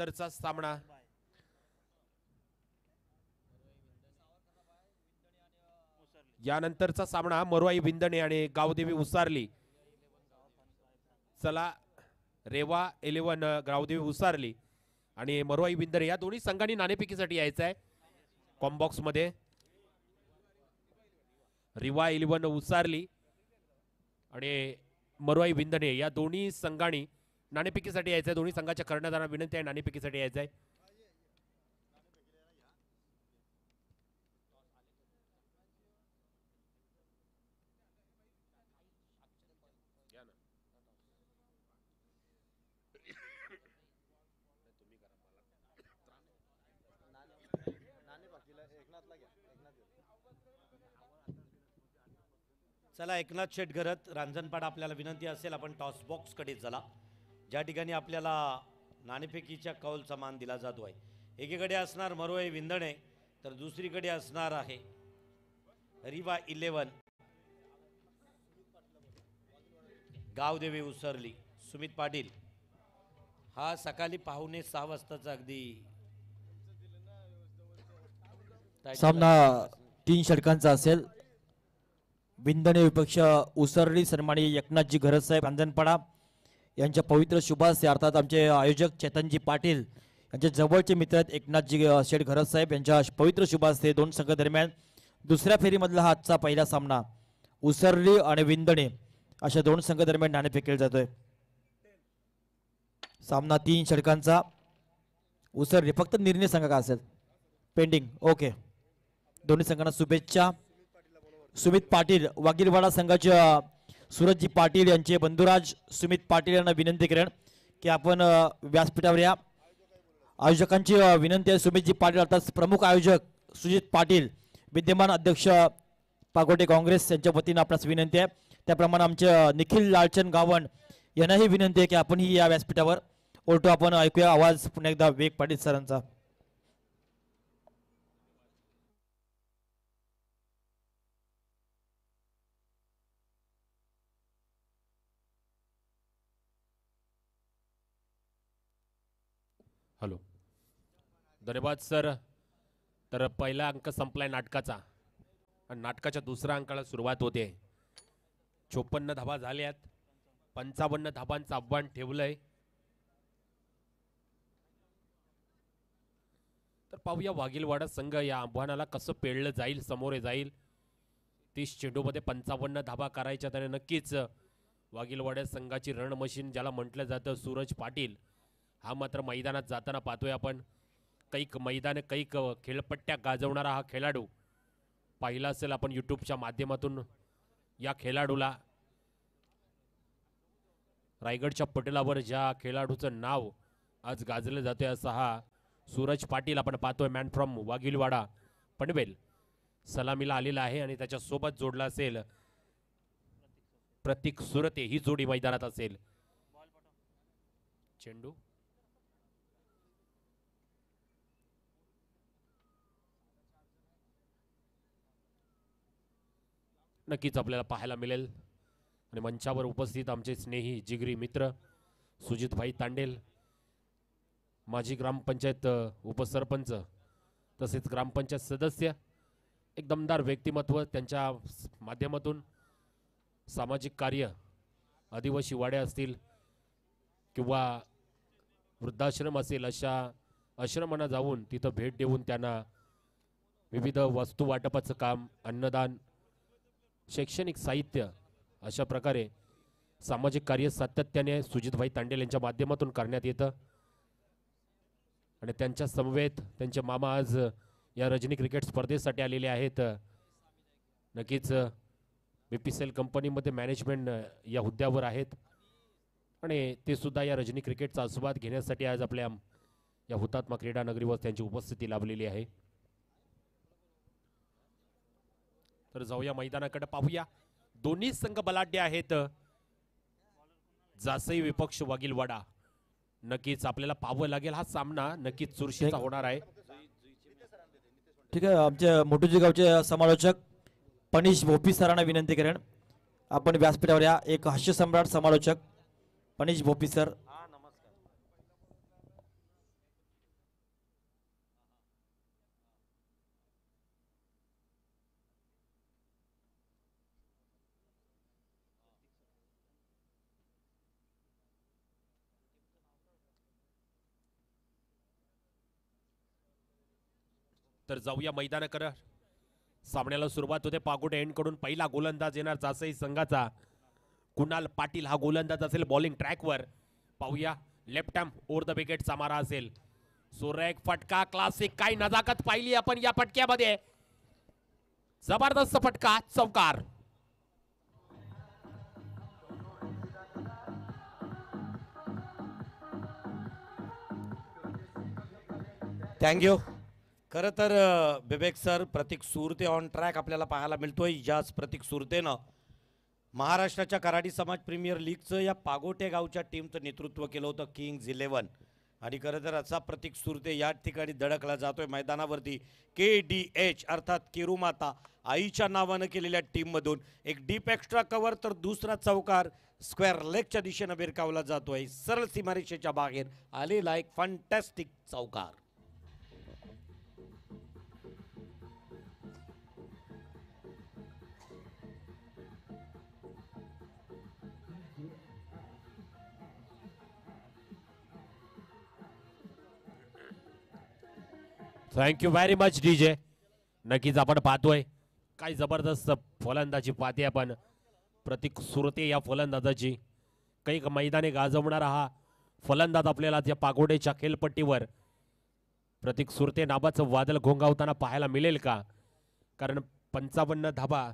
तरचा सामना यानंतरचा सामना मरुआई विंदणे आणि गावदेवी उसारली. चला रेवा 11 गावदेवी उसारली आणि मरुआई विंदणे या दोन्ही संघांनी नाणेफेकीसाठी यायचं आहे. कॉम्बॉक्स मध्ये रेवा 11 उसारली आणि मरुआई विंदणे या दोन्ही संघांनी नाणेफेकीसाठी यायचं आहे. दोन्ही संघाच्या कर्णधारांना विनंती आहे नाणेफेकीसाठी यायचं आहे. चला एकनाथ शेट घरत रांजणपाडा आपल्याला विनंती असेल आपण टॉस बॉक्स कडे चला, ज्या ठिकाणी आपल्याला नाणेफेकीच्या कौलचा मान दिला जातो आहे. एकीकडे असणार मरुआई विंदणे तर दुसरीकडे असणार आहे रिवा 11 गावदेवी उसरली. सुमित पाटील हा सकाळी 5:45 वाजताचा अगदी सामना 3 षटकांचा असेल. विंदणे विपक्ष उसरली सन्माननीय एकनाथजी घरत साहेब रांजणपाडा यांच्या पवित्र शुभास्ते अर्थात आमचे आयोजक चेतनजी पाटील यांचे जवळचे मित्र आहेत एकनाथजी शेठ घरत साहेब यांच्या पवित्र शुभास्ते दोन संघ दरम्यान दुसऱ्या फेरीमधला हा आजचा पहिला सामना उसरली आणि विंदणे अशा दोन संघ दरम्यान नाणेफेक केला जातोय. सामना 3 षटकांचा. उसरली फक्त निर्णय संघ का असेल पेंडिंग. ओके, दोन्ही संघांना शुभेच्छा. सुमित पाटील वागीरवाडा संघाचे सूरजजी पाटील यांचे बंधुराज सुमित पाटील यांना विनंती करेन की आपण व्यासपीठावर या. आयोजकांची विनंती आहे. सुमितजी पाटील अर्थात प्रमुख आयोजक सुजित पाटील विद्यमान अध्यक्ष पागोटे काँग्रेस यांच्या वतीनं आपणास विनंती आहे. त्याप्रमाणे आमचे निखिल लालचंद गावण यांनाही विनंती आहे की आपणही या व्यासपीठावर. उलटो आपण ऐकूया आवाज पुन्हा एकदा विवेक पाटील सरांचा. हॅलो, धन्यवाद सर. तर पहिला अंक संपलाय नाटकाचा आणि नाटकाच्या दुसऱ्या अंकाला सुरुवात होते. 54 धाबा झाल्यात. 55 धाबांचं आव्हान ठेवलंय. तर पाहूया वाघीलवाडा संघ या आव्हानाला कसं पेळलं जाईल, समोरे जाईल. 30 चेंडूमध्ये 55 धाबा करायच्या त्याने नक्कीच वाघीलवाडा संघाची रण मशीन ज्याला म्हटलं जातं सूरज पाटील हा मात्र मैदानात जाताना पाहतोय आपण. कैक मैदान कैक खेळपट्ट्या गाजवणारा हा खेळाडू पाहिला असेल आपण यूट्यूबच्या माध्यमातून. या खेळाडूला रायगडच्या पटलावर ज्या खेळाडूचं नाव आज गाजलं जातोय असा हा सूरज पाटील आपण पाहतोय. मॅन फ्रॉम वाघीलवाडा पनवेल सलामीला आलेला आहे आणि त्याच्या सोबत जोडला असेल प्रतीक सुरते. ही जोडी मैदानात असेल. चेंडू नक्कीच आपल्याला पाहायला मिळेल. आणि मंचावर उपस्थित आमचे स्नेही जिगरी मित्र सुजितभाई तांडेल, माजी ग्रामपंचायत उपसरपंच तसेच ग्रामपंचायत सदस्य, एक दमदार व्यक्तिमत्व. त्यांच्या माध्यमातून सामाजिक कार्य आदिवासी वाड्या असतील किंवा वृद्धाश्रम असेल अशा आश्रमांना जाऊन तिथं भेट देऊन त्यांना विविध वस्तू वाटपाचं काम, अन्नदान, शैक्षणिक साहित्य अशा प्रकारे सामाजिक कार्य सातत्याने सुजितभाई तांडेल यांच्या माध्यमातून करण्यात येतं. आणि त्यांच्या समवेत त्यांचे मामा आज या रजनी क्रिकेट स्पर्धेसाठी आलेले आहेत. नक्कीच BPCL कंपनीमध्ये मॅनेजमेंट या हुद्द्यावर आहेत आणि ते सुद्धा या रजनी क्रिकेटचा आस्वाद घेण्यासाठी आज आपल्या या हुतात्मा क्रीडा नगरीवर त्यांची उपस्थिती लाभलेली आहे. तर जाऊया मैदानाकडे पाहूया. दोन्ही संघ बलाढ्य आहेत. जासई विपक्ष वाघीलवाडा. नक्कीच आपल्याला पाहावं लागेल. हा सामना नक्कीच चुरशीचा होणार आहे. ठीक आहे, आमचे मोठूजी गावचे समालोचक पनिश भोपी सरांना विनंती करेन आपण व्यासपीठावर या. एक हास्य सम्राट समालोचक पनिश भोपी सर. तर जाऊया मैदानाकडे. सामन्याला सुरुवात होते पागोटे एंड कडून. पहिला गोलंदाज येणार जासई संघाचा कुणाल पाटील हा गोलंदाज असेल बॉलिंग ट्रॅकवर. पाहूया लेफ्ट हॅम ओव्हर द विकेटचा मारा असेल. सुरेख फटका क्लासिक. काही नजाकत पाहिली आपण या फटक्यामध्ये. जबरदस्त फटका चौकार. थँक्यू. खरं तर Vivek sir, Prateek Surte on track आपल्याला पाहायला मिळतोय. ज्याच प्रतीक सुरतेनं महाराष्ट्राच्या कराडी समाज प्रीमियर लीगचं या पागोटे गावच्या टीमचं नेतृत्व केलं होतं, किंग्ज 11. आणि खरं तर असा प्रतीक सुरते या ठिकाणी धडकला जातोय मैदानावरती. KDH अर्थात केरुमाता आईच्या नावानं केलेल्या टीममधून एक डीप एक्स्ट्रा कव्हर, तर दुसरा चौकार स्क्वेअर लेगच्या दिशेनं भिरकावला जातोय. सरळ सीमारेषेच्या बाहेर आलेला एक फंटॅस्टिक चौकार. Thank you very much DJ. नक्कीच आपण पाहतोय काय जबरदस्त फलंदाजी पाहते आपण प्रतीक सुरते या फलंदाजाची. काही मैदाने गाजवणारा हा फलंदाज आपल्याला त्या पागोडेच्या खेळपट्टीवर प्रतीक सुरते नावाचं वादळ घोंगावताना पाहायला मिळेल का? कारण 55 धाबा,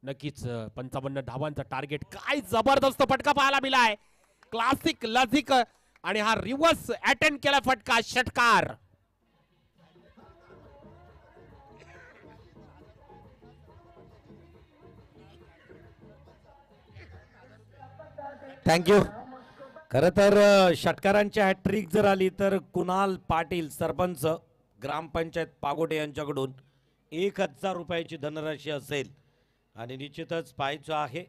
नक्कीच 55 धावांचा टार्गेट. काय जबरदस्त फटका पाहायला मिळालाय. क्लासिक लजिक आणि हा रिव्हर्स अटेंड केला फटका षटकार. थँक्यू. खरं तर षटकारांची हॅट्रिक जर आली तर कुणाल पाटील सरपंच ग्रामपंचायत पागोटे यांच्याकडून 1000 रुपयाची धनराशी असेल. आणि निश्चितच पाहायचं आहे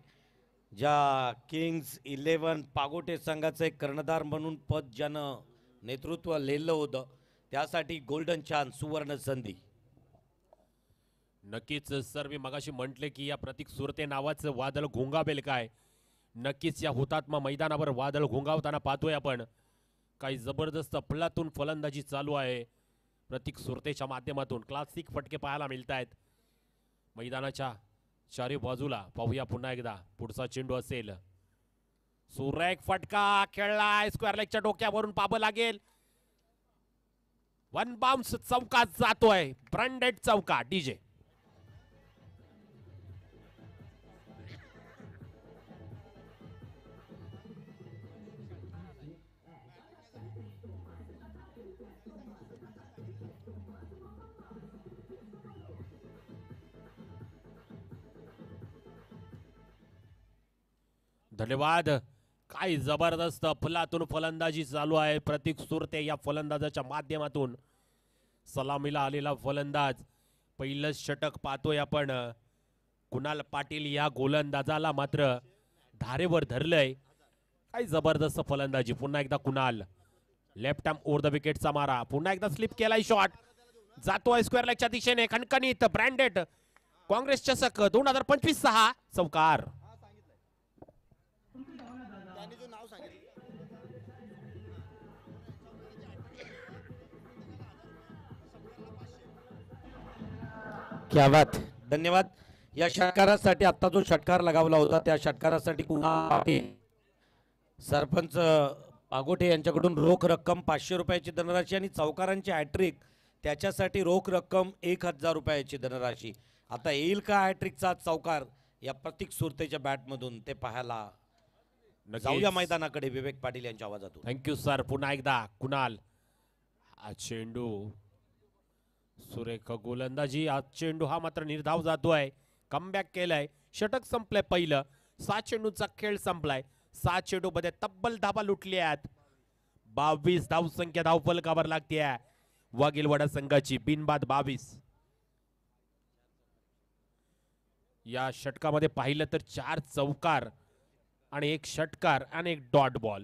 ज्या किंग्ज 11 पागोटे संघाचं एक कर्णधार म्हणून पद ज्यानं नेतृत्व लिहिलं होतं त्यासाठी गोल्डन चान्स, सुवर्ण संधी. नक्कीच सर, मी मगाशी म्हटले की या प्रतीक सुरते नावाचं वादळ घोंगावेल काय. नक्कीच या हुतात्मा मैदानावर वादळ घोंगावताना पाहतोय आपण. काही जबरदस्त फळातून फलंदाजी चालू आहे प्रतीक सुरतेच्या माध्यमातून. क्लासिक फटके पाहायला मिळत आहेत मैदानाच्या चारी बाजूला. पाहूया पुन्हा एकदा पुढचा चेंडू असेल. सुरेख फटका खेळलाय स्क्वेअर लेगच्या डोक्यावरून. पाब लागेल. वन बाउन्स चौका जातोय. ब्रँडेड चौका DJ. धन्यवाद. काय जबरदस्त फलातून फलंदाजी चालू आहे प्रतीक सुरते या फलंदाजाच्या माध्यमातून. सलामीला आलेला फलंदाज. पहिलं षटक पाहतोय आपण. कुणाल पाटील या गोलंदाजाला मात्र धारेवर धरलंय. काय जबरदस्त फलंदाजी. पुन्हा एकदा Kunal. Left arm over the विकेटचा मारा. पुन्हा एकदा स्लिप केलाय शॉट. जातोय स्क्वेअर लेगच्या दिशेने. खणखणीत ब्रँडेड काँग्रेस चषक 2025-6 चौकार. क्या बात. धन्यवाद. या षटकारासाठी आता जो षटकार लगावला होता त्या षटकारासाठी कुणाल पाटील सरपंच पागोटे यांच्याकडून रोख रक्कम 500 रुपयाची धनराशी आणि चौकारांची हॅट्रिक त्याच्यासाठी रोख रक्कम 1000 रुपयाची धनराशी. आता येईल का हॅट्रिकचा चौकार या प्रतीक सुरतेच्या बॅटमधून ते पाहायला जाऊया मैदानाकडे विवेक पाटील यांच्या आवाजातून. Thank you sir. पुन्हा एकदा कुणाल. हा चेंडू सुरेख गोलंदाजी. आज चेंडू हा मात्र निर्धाव जातोय. कमबॅक केलाय. षटक संपलंय पहिलं. 7 चेंडूचा खेळ संपलाय. 7 चेंडू मध्ये तब्बल धाबा लुटल्यात. 22 धावसंख्या धावफलकावर लागते वाघिलवाडा संघाची. बिनबाद 22. या षटकामध्ये पाहिलं तर 4 चौकार आणि 1 षटकार आणि 1 डॉट बॉल.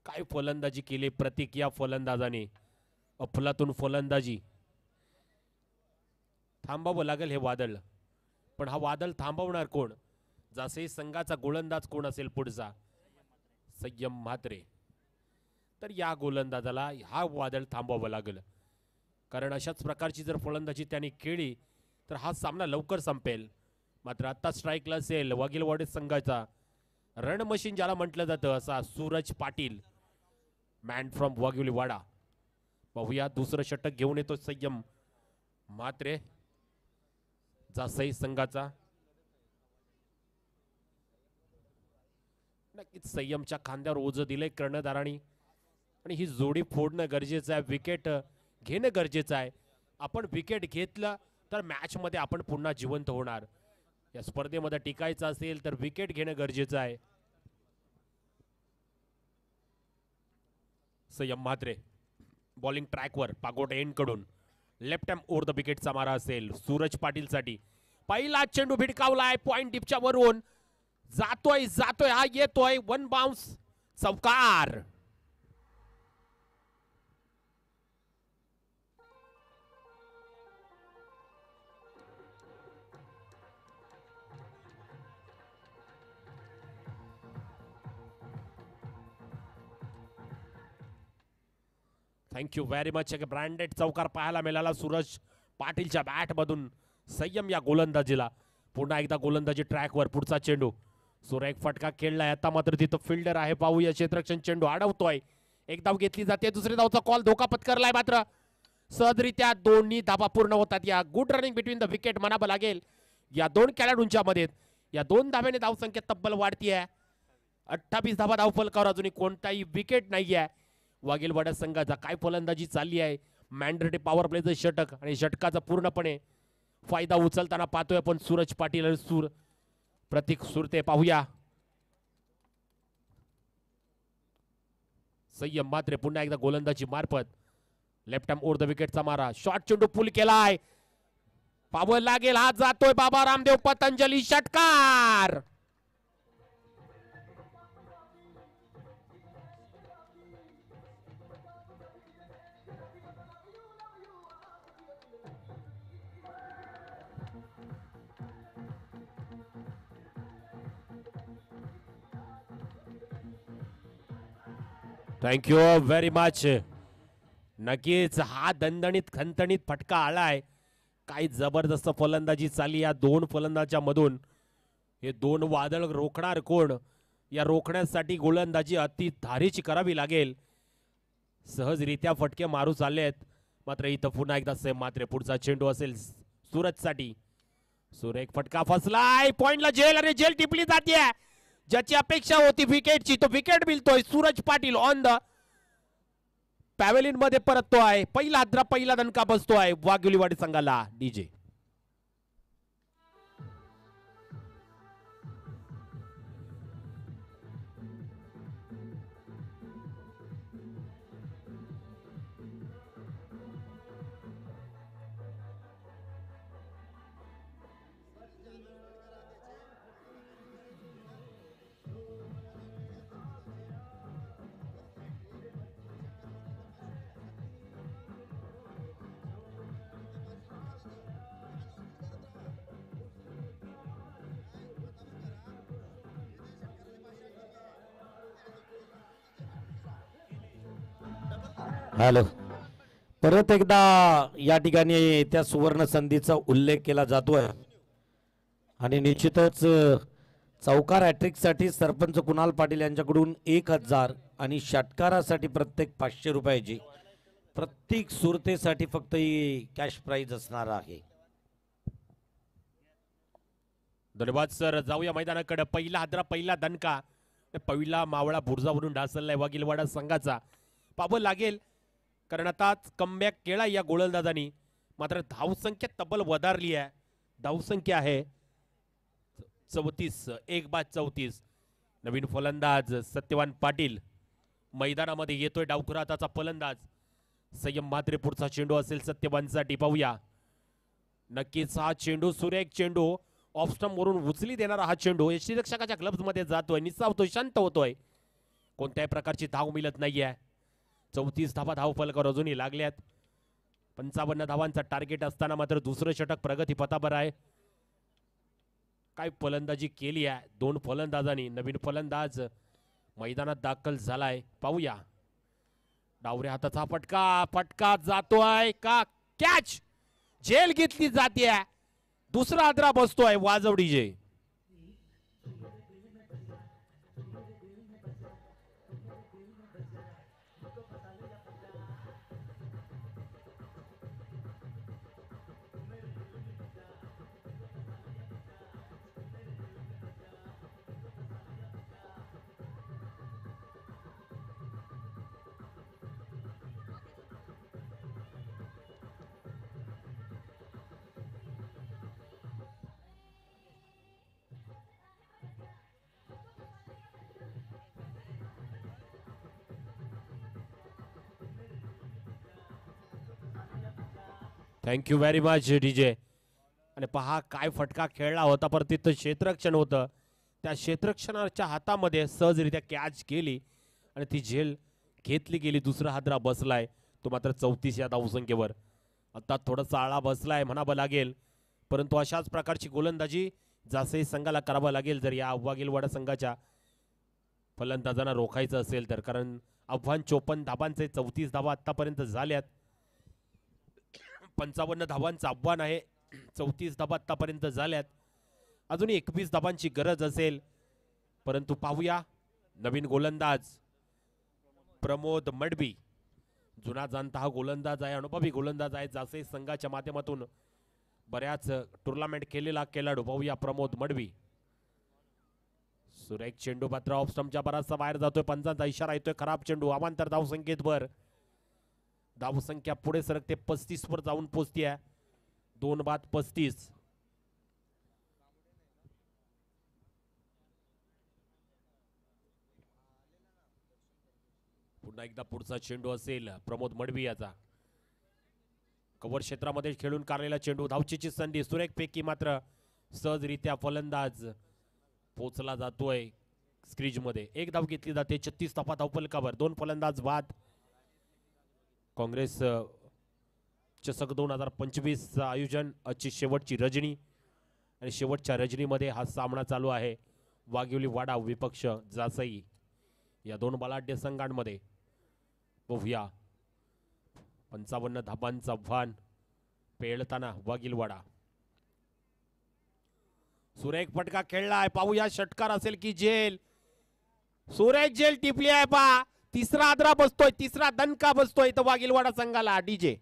काय फलंदाजी केली प्रतीक या फलंदाजाने. अफलातून फलंदाजी. थांबावं लागेल हे वादळ. पण हा वादळ थांबवणार कोण? जसे संघाचा गोलंदाज कोण असेल पुढचा? संयम म्हात्रे. तर या गोलंदाजाला हा वादळ थांबवावं लागेल. कारण अशाच प्रकारची जर फलंदाजी त्यांनी केली तर हा सामना लवकर संपेल. मात्र आता स्ट्राईकला असेल वाघीलवाडी संघाचा रण मशीन ज्याला म्हटलं जातं असा सूरज पाटील, मॅन फ्रॉम वाघिवलीवाडा. पाहूया दुसरं षटक घेऊन येतो संयम म्हात्रे जासई संघाचा. नक्कीच संयमच्या खांद्यावर ओझं दिलंय कर्णधारांनी आणि ही जोडी फोडणं गरजेचं आहे, विकेट घेणं गरजेचं आहे. आपण विकेट घेतलं तर मॅच मध्ये आपण पुन्हा जिवंत होणार. या स्पर्धेमध्ये टिकायचं असेल तर विकेट घेणं गरजेचं आहे. संयम म्हात्रे बॉलिंग ट्रॅकवर पागोट एंड कडून लेफ्ट हँड ओव्हर द विकेटचा मारा असेल सूरज पाटील साठी. पहिला चेंडू भिडकावलाय पॉइंट टिपच्या वरून, जातोय जातोय हा येतोय, वन बाउन्स, चौकार. Thank you very much. एक ब्रँडेड चौकार पाहायला मिळाला सूरज पाटीलच्या बॅट मधून संयम या गोलंदाजीला. पुन्हा एकदा गोलंदाजी ट्रॅकवर, पुढचा चेंडू सुरेख फटका खेळलाय. आता मात्र तिथं फिल्डर आहे, पाहूया क्षेत्ररक्षण चेंडू अडवतोय. एक धाव घेतली जाते, दुसरी धावचा कॉल धोका पत्करलाय. मात्र सहजरित्या दोन्ही धावा पूर्ण होतात. या good running between the wicket म्हणावं लागेल या दोन खेळाडूंच्या मध्ये. या दोन धाव्याने धावसंख्या तब्बल वाढतीये. 28 धावा धावफलकावर अजूनही कोणताही विकेट नाहीये. वाघीलवाडा संघाचा काय फलंदाजी चालली आहे. मॅन्डेटरी पॉवर प्लेचं षटक आणि षटकाचा पूर्णपणे फायदा उचलताना पाहतोय आपण सूरज पाटील आणि प्रतीक सुरते. पाहूया संयम म्हात्रे पुन्हा एकदा गोलंदाजी मार्फत लेफ्ट हँड ओव्हर द विकेटचा मारा. शॉर्ट चेंडू पुल केलाय, पावर लागेल, हा जातोय बाबा रामदेव पतंजली, षटकार. Thank you very much. नक्कीच हा दणदणीत खणखणीत फटका आलाय. काय जबरदस्त फलंदाजी चालली या दोन फलंदाजाच्या मधून. हे दोन वादळ रोखणार कोण, या रोखण्यासाठी गोलंदाजी अति धारीची करावी लागेल. सहजरित्या फटके मारू चाललेत. मात्र इथं पुन्हा एकदा सेम मात्र पुढचा चेंडू असेल सूरजसाठी. सुरेख फटका फसलाय, पॉइंटला जेल आणि जेल टिपली जाते. ज्याची अपेक्षा होती विकेटची तो विकेट मिळतोय. Suraj Patil on the pavilion मध्ये परततोय. पहिला दणका बसतोय वाघिवलीवाडी संघाला. DJ hello. परत एकदा या ठिकाणी त्या सुवर्ण संधीचा उल्लेख केला जातोय आणि निश्चितच चौकार हॅट्रिक साठी सरपंच कुणाल पाटील यांच्याकडून 1000 आणि षटकारासाठी प्रत्येक 500 रुपयाची, प्रत्येक सुरतेसाठी फक्त ही कॅश प्राइज असणार आहे. धन्यवाद सर. जाऊया मैदानाकडे. पहिला दणका, पहिला मावळा बुर्जावरून ढासळलाय वाघीलवाडा संघाचा. पाहावं लागेल कारण आताच कमबॅक केला या गोलंदाजांनी. मात्र धावसंख्या तब्बल वधारली आहे. धावसंख्या आहे 34, 1/34. नवीन फलंदाज सत्यवान पाटील मैदानामध्ये येतोय. डावखुरा हाताचा फलंदाज संयम म्हात्रे. पुढचा चेंडू असेल सत्यवानसाठी. पाहूया नक्कीच हा चेंडू सुरेख चेंडू ऑफ स्टंप वरून उचली देणारा हा चेंडू यष्टीरक्षकाच्या ग्लब्स मध्ये जातोय, निसावतोय, शांत होतोय. कोणत्याही प्रकारची धाव मिळत नाहीये. 34 धावा धावफलकावर अजूनही लागल्यात. 55 धावांचा टार्गेट असताना मात्र दुसरं षटक प्रगतीपथावर आहे. काय फलंदाजी केली आहे दोन फलंदाजांनी. नवीन फलंदाज मैदानात दाखल झालाय. पाहूया डावऱ्या हाताचा फटका जातोय का कॅच झेल घेतली जाते. दुसरा आदरा बसतोय वाजव DJ. Thank you very much DJ. आणि पहा काय फटका खेळला होता, पर तिथं क्षेत्ररक्षण होतं. त्या क्षेत्ररक्षणाच्या हातामध्ये सहजरित्या कॅच गेली आणि ती झेल घेतली गेली. दुसरा हादरा बसलाय तो मात्र 34 या धावसंख्येवर. आता थोडासा आळा बसलाय म्हणावं लागेल, परंतु अशाच प्रकारची गोलंदाजी जासे संघाला करावं लागेल जर या वाघिलवाडा संघाच्या फलंदाजांना रोखायचं असेल तर. कारण आव्हान 54 धाबांचे 34 धावा आतापर्यंत झाल्यात. 55 धावांचं आव्हान आहे. 34 धाबा आतापर्यंत झाल्यात. अजून 21 धाबांची गरज असेल, परंतु पाहूया नवीन गोलंदाज प्रमोद मडबी. जुना जाणता हा गोलंदाज आहे, अनुभवी गोलंदाज आहे. जासे संघाच्या माध्यमातून बऱ्याच टुर्नामेंट केलेला खेळाडू. पाहूया प्रमोद मडबी. सुरेख चेंडू मात्र ऑफ स्टंपच्या बराचसा बाहेर जातोय. पंचांचा इशारा येतोय खराब चेंडू. अवांतर धावसंख्येत वर. धावसंख्या पुढे सरकते 35 वर जाऊन पोहोचते. 2 बाद 35. पुन्हा एकदा पुढचा चेंडू असेल प्रमोद मडवी याचा. कव्हर क्षेत्रामध्ये खेळून काढलेला चेंडू. धावचीची संधी. सुरेख पैकी मात्र सहजरित्या फलंदाज पोचला जातोय स्क्रीज मध्ये. एक धाव घेतली जाते. 36 धावा धावफलकावर. 2 फलंदाज बाद. काँग्रेस चषक 2025 आयोजन. आजची शेवटची रजनी आणि शेवटच्या रजनीमध्ये हा सामना चालू आहे. वाघिवलीवाडा विपक्ष जासई या 2 बलाढ्य संघांमध्ये. बघूया 55 धाबांचा आव्हान पेलताना वाघिलवाडा. सुरेख फटका खेळलाय. पाहूया षटकार असेल की झेल. सुरेख झेल टिपली आहे. पा तिसरा आदरा बसतोय. तिसरा दणका बसतोय इथं वाघिलवाडा संघाला. डीजे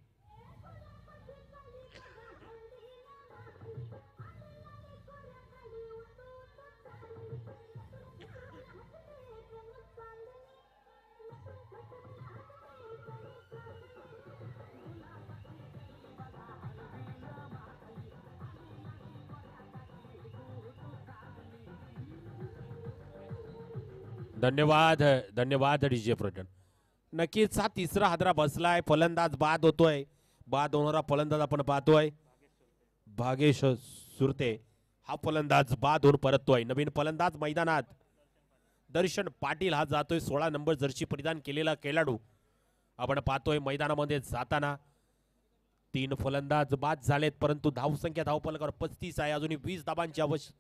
धन्यवाद. धन्यवाद डीजे प्रजन. नक्कीच हा तिसरा हादरा बसलाय. फलंदाज बाद होतोय. बाद होणारा फलंदाज आपण पाहतोय भागेश सुरते. हा फलंदाज बाद होऊन परततोय. नवीन फलंदाज मैदानात दर्शन पाटील हा जातोय. 16 नंबर जर्सी परिधान केलेला खेळाडू आपण पाहतोय मैदानामध्ये जाताना. 3 फलंदाज बाद झालेत, परंतु धावसंख्या धावफलकावर 35 आहे. अजूनही 20 धाबांची आवश्यक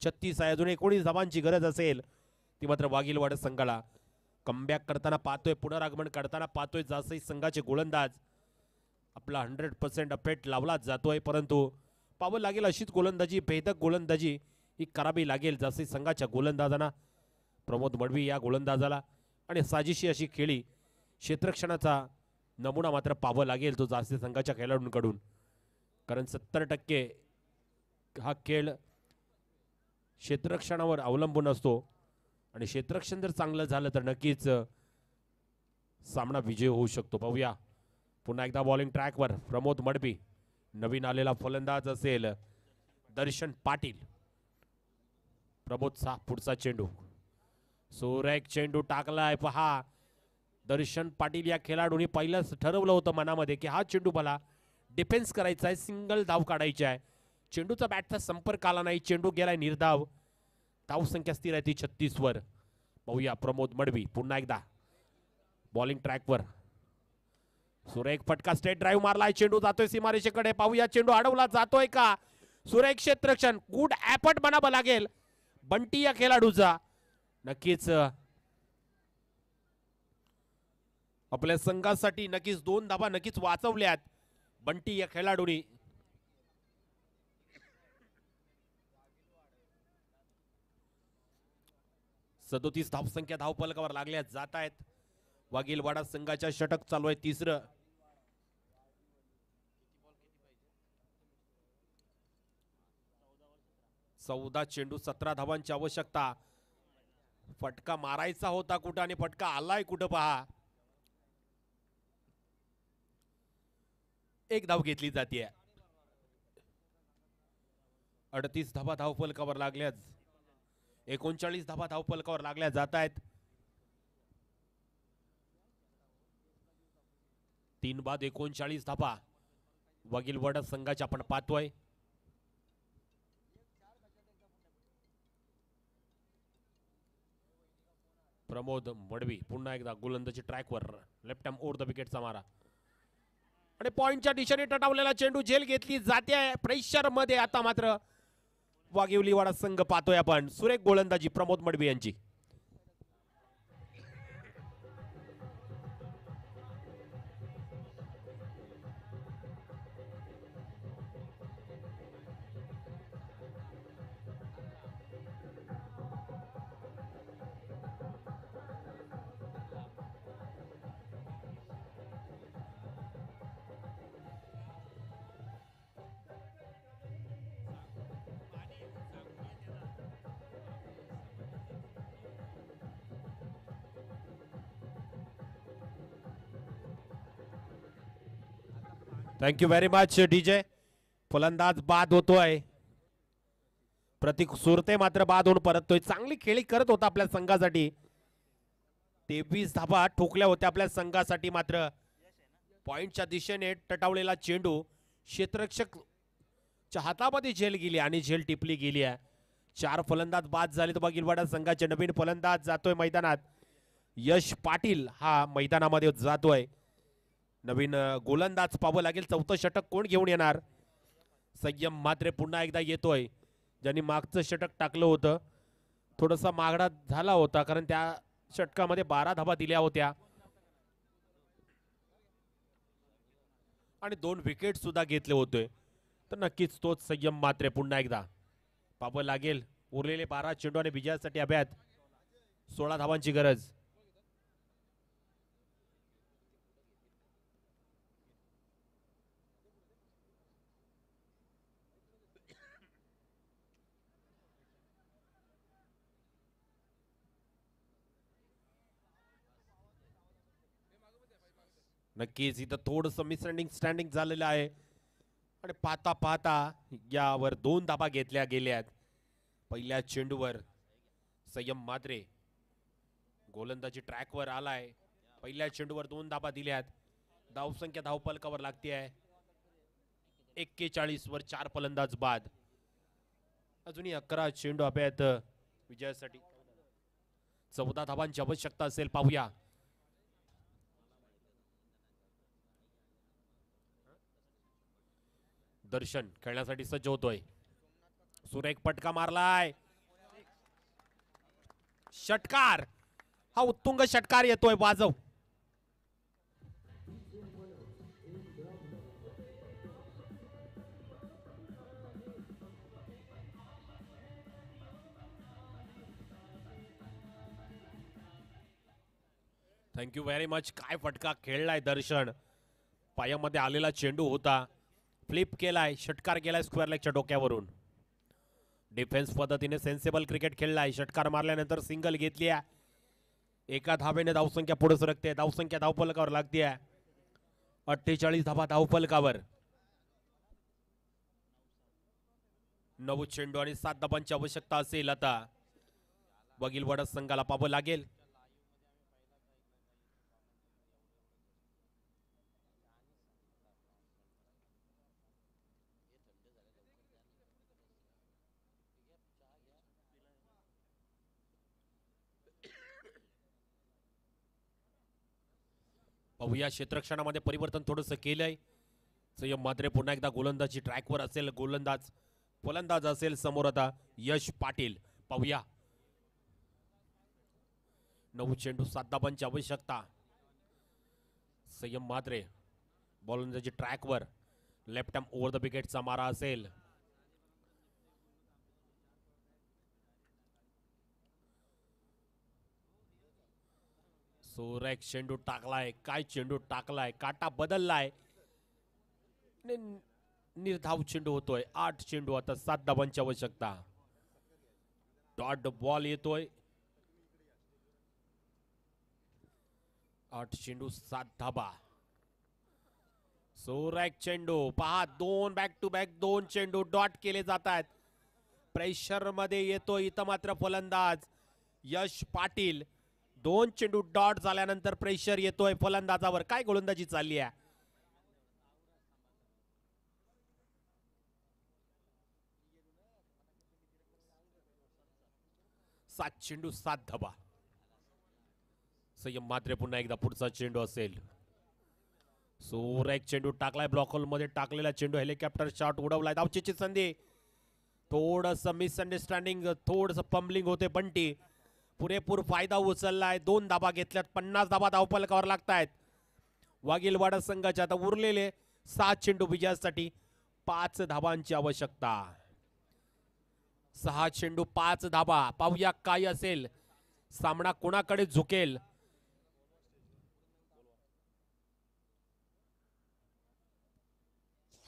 36 आहे. अजून 19 धाबांची गरज असेल ती मात्र वाघिलवाडा संघाला. कमबॅक करताना पाहतोय, पुनरागमन करताना पाहतोय जासई संघाचे गोलंदाज. आपला 100% अपेट लावला जातोय, परंतु पाहावं लागेल अशीच गोलंदाजी, भेदक गोलंदाजी ही करावी लागेल जासई संघाच्या गोलंदाजांना. प्रमोद मडवी या गोलंदाजाला. आणि साजिशी अशी खेळी क्षेत्ररक्षणाचा नमुना मात्र पाहावं लागेल तो जासई संघाच्या खेळाडूंकडून. कारण 70% हा खेळ क्षेत्ररक्षणावर अवलंबून असतो. आणि क्षेत्ररक्षण जर चांगलं झालं तर नक्कीच सामना विजय होऊ शकतो. पाहूया पुन्हा एकदा बॉलिंग ट्रॅकवर प्रमोद मडबी. नवीन आलेला फलंदाज असेल दर्शन पाटील. प्रमोदचा पुढचा चेंडू. सुरेख चेंडू टाकलाय. पहा दर्शन पाटील या खेळाडूंनी पहिलंच ठरवलं होतं मनामध्ये की हा चेंडू मला डिफेन्स करायचा आहे, सिंगल धाव काढायची आहे. चेंडूचा बॅटचा संपर्क आला नाही. चेंडू गेलाय निर्धाव. धावसंख्या स्थिर आहे ती 36 वर. पाहूया प्रमोद मडवी पुन्हा एकदा बॉलिंग ट्रॅकवर. सुरेख फटका. स्ट्रेट ड्राईव्ह मारलाय. चेंडू जातोय सीमारेषेकडे. पाहूया चेंडू अडवला जातोय का. सुरेख क्षेत्ररक्षण. गुड एफर्ट बनावं लागेल बंटी या खेळाडूचा. नक्कीच आपल्या संघासाठी नक्कीच 2 धाबा नक्कीच वाचवल्यात. बंटी या खेळाडूनी सदोतीस धावसंख्या धावफलकावर लागल्या जात आहेत. वाघीलवाडा संघाच्या षटक चालू आहे तिसरं. चौदा चेंडू 17 धावांची आवश्यकता. फटका मारायचा होता कुठं आणि फटका आलाय कुठं पहा. एक धाव घेतली जाते. 38 धावा धावफलकावर लागल्याच. 39 धावा धावफलकावर लागल्या जात आहेत. 3 बाद 39 धावा वाघीलवाडा संघाच्या आपण पाहतोय. प्रमोद मडवी पुन्हा एकदा गोलंदाजी ट्रॅकवर. लेफ्ट आर्म ओव्हर द विकेटचा मारा आणि पॉइंटच्या दिशेने टटावलेला चेंडू झेल घेतली जाते. प्रेशर मध्ये आता मात्र वाघिवलीवाडा संघ पाहतोय आपण. सुरेख गोलंदाजी प्रमोद मडवी यांची. Thank you very much DJ. फलंदाज बाद होतोय. प्रतीक सुरते मात्र बाद होऊन परततोय. चांगली खेळी करत होता आपल्या संघासाठी. 23 धाबा ठोकल्या होत्या आपल्या संघासाठी. मात्र पॉइंटच्या दिशेने टटावलेला चेंडू क्षेत्ररक्षकच्या हातामध्ये झेल गेली आणि झेल टिपली गेली आहे. 4 फलंदाज बाद झाले. तर वाघीलवाडा संघाचे नवीन फलंदाज जातोय मैदानात. यश पाटील हा मैदानामध्ये जातोय. नवीन गोलंदाज पाहावं लागेल. चौथं षटक कोण घेऊन येणार. संयम मात्रे पुन्हा एकदा येतोय. ज्यांनी मागचं षटक टाकलं होतं थोडासा मागडा झाला होता कारण त्या षटकामध्ये 12 धावा दिल्या होत्या आणि 2 विकेट सुद्धा घेतले होते. तर नक्कीच तोच संयम मात्रे पुन्हा एकदा पाहावं लागेल. उरलेले 12 चेंडू आणि विजयासाठी अभ्यात 16 धावांची गरज. नक्कीच इथं थोडंसं मिसअंडरस्टँडिंग स्टँडिंग झालेलं आहे आणि पाहता पाहता यावर 2 धाबा घेतल्या गेल्यात. पहिल्या चेंडूवर संयम मात्रे गोलंदाजी ट्रॅकवर आलाय. पहिल्या चेंडूवर 2 धाबा दिल्यात. धावसंख्या धावफलकावर लागते आहे 41 वर 4 फलंदाज बाद. अजूनही 11 चेंडू अभ्यात विजयासाठी. 14 धावांची आवश्यकता असेल. पाहूया. दर्शन खेळण्यासाठी सज्ज होतोय. सुरेख फटका मारलाय. षटकार हा उत्तुंग षटकार येतोय. वाजव. Thank you very much. काय फटका खेळलाय दर्शन. पायामध्ये आलेला चेंडू होता. फ्लिप केलाय. षटकार केलाय स्क्वेअर लेगच्या डोक्यावरून. डिफेन्स पद्धतीने सेन्सेबल क्रिकेट खेळलाय. षटकार मारल्यानंतर सिंगल घेतली आहे. एका धावेने धावसंख्या पुढे सरकते. धावसंख्या धावफलकावर लागते. 48 धावा धावफलकावर. 9 चेंडू आणि 7 धावांची आवश्यकता असेल. आता वाघीलवाडा संघाला पाहावं लागेल. पाहूया क्षेत्ररक्षणामध्ये परिवर्तन थोडंसं केलंय. संयम मात्रे पुन्हा एकदा गोलंदाजी ट्रॅकवर असेल. गोलंदाज फलंदाज असेल समोर आता यश पाटील. पाहूया. 9 चेंडू 7 धावांची आवश्यकता. संयम मात्रे गोलंदाजी ट्रॅकवर. लेफ्ट आर्म ओव्हर द विकेटचा मारा असेल. सुरेख चेंडू टाकलाय. काय चेंडू टाकलाय, काटा बदललाय. निर्धाव चेंडू होतोय. 8 चेंडू, आता 7 धावांची आवश्यकता. डॉट बॉल येतोय. 8 चेंडू 7 धाबा. सुरेख चेंडू पहा, 2 बॅक टू बॅक 2 चेंडू डॉट केले जात आहेत. प्रेशर मध्ये येतो इथं मात्र फलंदाज यश पाटील. 2 चेंडू डॉट झाल्यानंतर प्रेशर येतोय फलंदाजावर. काय गोलंदाजी चालली आहे. 7 चेंडू 7 धाबा. संयम मात्रे पुन्हा एकदा पुढचा चेंडू असेल. सुरेख चेंडू टाकलाय. ब्लॉक होल मध्ये टाकलेला चेंडू हेलिकॉप्टर शॉट उडवलाय. धावचीची संधी. थोडस मिसअंडरस्टँडिंग, थोडस पंबलिंग होते. बंटी पुरेपूर फायदा उचललाय. 2 धाबा घेतल्यात. 50 धाबा धावफलकावर लागतायत वाघीलवाडा संघाच्या. आता उरलेले 7 चेंडू विजयासाठी 5 धाबांची आवश्यकता. 6 चेंडू 5 धाबा. पाहूया काय असेल, सामना कोणाकडे झुकेल.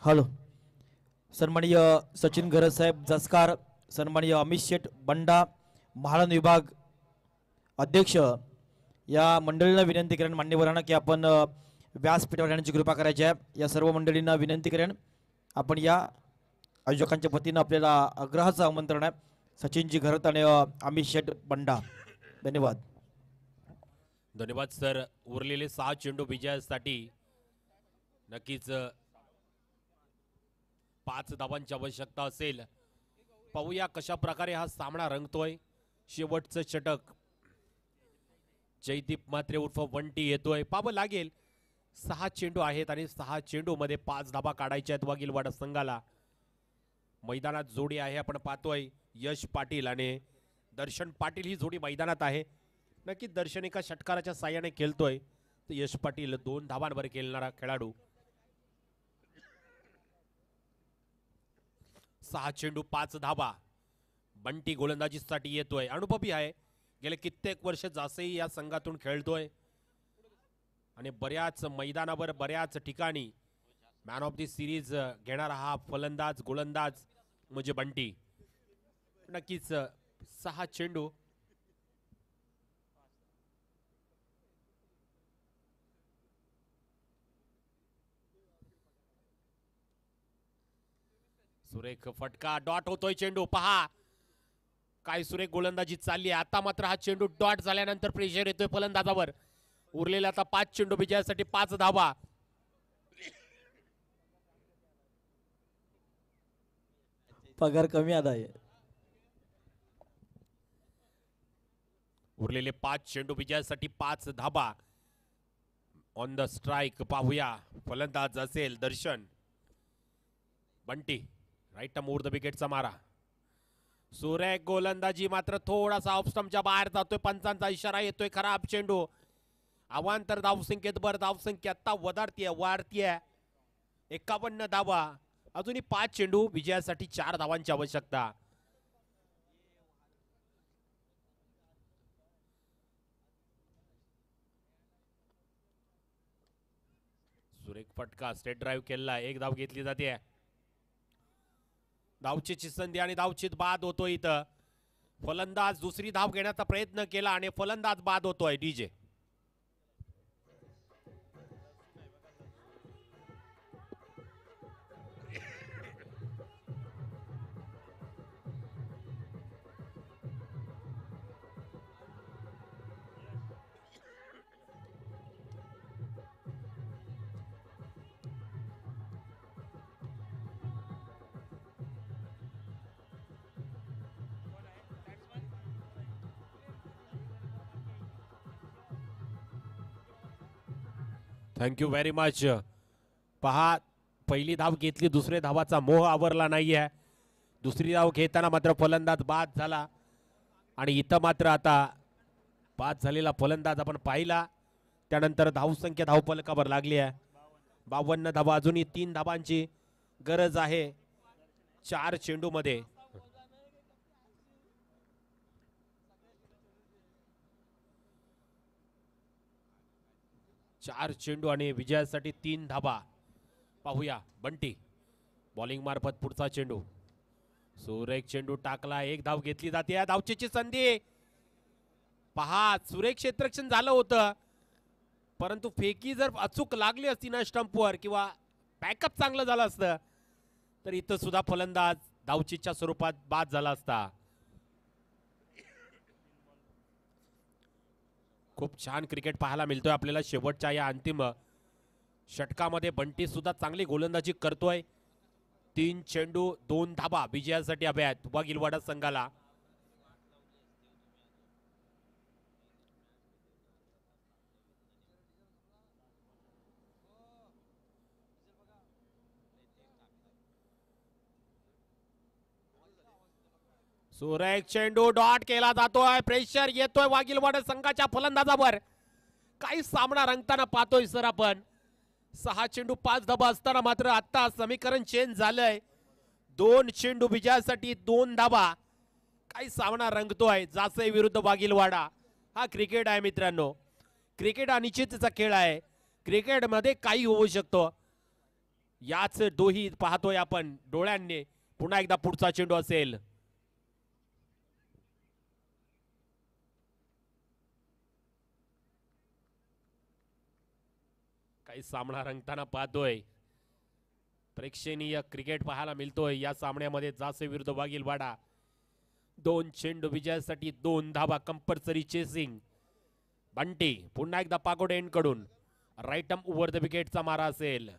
हॅलो, सन्माननीय सचिन गरज साहेब जसकार, सन्माननीय अमित शेठ बंडा, महाराष्ट्र विभाग अध्यक्ष, या मंडळींना विनंती करेन मान्यवरांना की आपण व्यासपीठावर येण्याची कृपा करायची आहे. या सर्व मंडळींना विनंती करेन, आपण या आयोजकांच्या वतीनं आपल्याला आग्रहाचं आमंत्रण आहे. सचिनजी घरत आणि अमित शेठ बंडा. धन्यवाद. धन्यवाद सर. उरलेले 6 चेंडू विजयासाठी नक्कीच 5 धाबांची आवश्यकता असेल. पाहूया कशा प्रकारे हा सामना रंगतोय. शेवटचं षटक जयदीप मात्रे उर्फ वंटी येतोय. पाहावं लागेल. 6 चेंडू आहेत आणि 6 चेंडू मध्ये 5 धाबा काढायच्या आहेत वाघीलवाडा संघाला. मैदानात जोडी आहे, आपण पाहतोय यश पाटील आणि दर्शन पाटील ही जोडी मैदानात आहे. नक्की दर्शन एका षटकाराच्या साह्याने खेळतोय, तर यश पाटील 2 धाबांवर खेळणारा खेळाडू. 6 चेंडू 5 धाबा. बंटी गोलंदाजीसाठी येतोय. अनुभवी आहे, गेले कित्येक वर्ष जासेही या संघातून खेळतोय आणि बऱ्याच मैदानावर बऱ्याच ठिकाणी मॅन ऑफ द सिरीज घेणारा हा फलंदाज गोलंदाज म्हणजे बंटी. नक्कीच 6 चेंडू सुरेख फटका. डॉट होतोय चेंडू. पहा काय सुरेख गोलंदाजी चालली आहे. आता मात्र हा चेंडू डॉट झाल्यानंतर प्रेशर येतोय फलंदाजावर. उरलेला आता 5 चेंडू विजयासाठी 5 धाबा. पगार कमी आला आहे. उरलेले 5 चेंडू विजयासाठी 5 धाबा. ऑन द स्ट्राइक पाहूया फलंदाज असेल Darshan. Bunty right arm over the विकेटचा मारा. सुरेख गोलंदाजी मात्र थोडासा ऑफ स्टंपच्या बाहेर जातोय. पंचांचा इशारा येतोय. खराब चेंडू. अवांतर धावसंख्येत भर. धावसंख्या आता वाढतीये 51 धावा. अजूनही 5 चेंडू विजयासाठी 4 धावांची आवश्यकता. सुरेख फटका. स्टेट ड्राईव्ह केला. 1 धाव घेतली जाते. धावचीची संधी आणि धावचीत बाद होतोय. इथं फलंदाज दुसरी धाव घेण्याचा प्रयत्न केला आणि फलंदाज बाद होतोय. DJ thank you very much. पहा पहिली धाव घेतली, दुसऱ्या धावाचा मोह आवरला नाहीये. दुसरी धाव घेताना मात्र फलंदाज बाद झाला आणि इथं मात्र आता बाद झालेला फलंदाज आपण पाहिला. त्यानंतर धावसंख्या धावफलकावर लागली आहे 52 धावा. अजूनही 3 धावांची गरज आहे 4 चेंडू मध्ये. चार चेंडू आणि विजयासाठी 3 धाबा. पाहूया बंटी बॉलिंग मार्फत पुढचा चेंडू. सुरेख चेंडू टाकला, 1 धाव घेतली जाते. या धावचीची संधी पहा, सुरेख क्षेत्ररक्षण झालं होतं, परंतु फेकी जर अचूक लागली असती ना स्टंपवर किंवा बॅकअप चांगलं झालं असतं तर इथं सुद्धा फलंदाज धावचीच्या स्वरूपात बाद झाला असता. खूप छान क्रिकेट पाहायला मिळतोय आपल्याला शेवटच्या या अंतिम षटकामध्ये. बंटी सुद्धा चांगली गोलंदाजी करतोय. 3 चेंडू 2 धाबा विजयासाठी हव्या आहेत वाघिलवाडा संघाला. सुरेख चेंडू डॉट केला जातोय. प्रेशर येतोय वाघिलवाडा संघाच्या फलंदाजावर. काही सामना रंगताना पाहतोय सर आपण. 6 चेंडू 5 धाबा असताना मात्र आता समीकरण चेंज झालंय. 2 चेंडू विजयासाठी 2 धाबा. काही सामना रंगतोय जासई विरुद्ध वाघिलवाडा. हा क्रिकेट आहे मित्रांनो. क्रिकेट हा निश्चितचा खेळ आहे. क्रिकेटमध्ये काही होऊ शकतो. याच दोही पाहतोय आपण डोळ्यांनी. पुन्हा एकदा पुढचा चेंडू असेल. काही सामना रंगताना पाहतोय. प्रेक्षणीय क्रिकेट पाहायला मिळतोय या सामन्यामध्ये. जासई विरुद्ध वाघिलवाडा. 2 चेंडू विजयासाठी 2 धाबा. Compulsory chasing. बंटी पुन्हा एकदा पागोडे एंड कडून राईट आर्म ओव्हर द विकेटचा मारा असेल.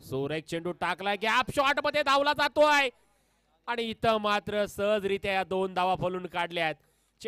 सुरेख चेंडू टाकलाय, गॅप शॉट मध्ये धावला जातोय आणि इथं मात्र सहजरित्या 2 धावा फलून काढल्यात.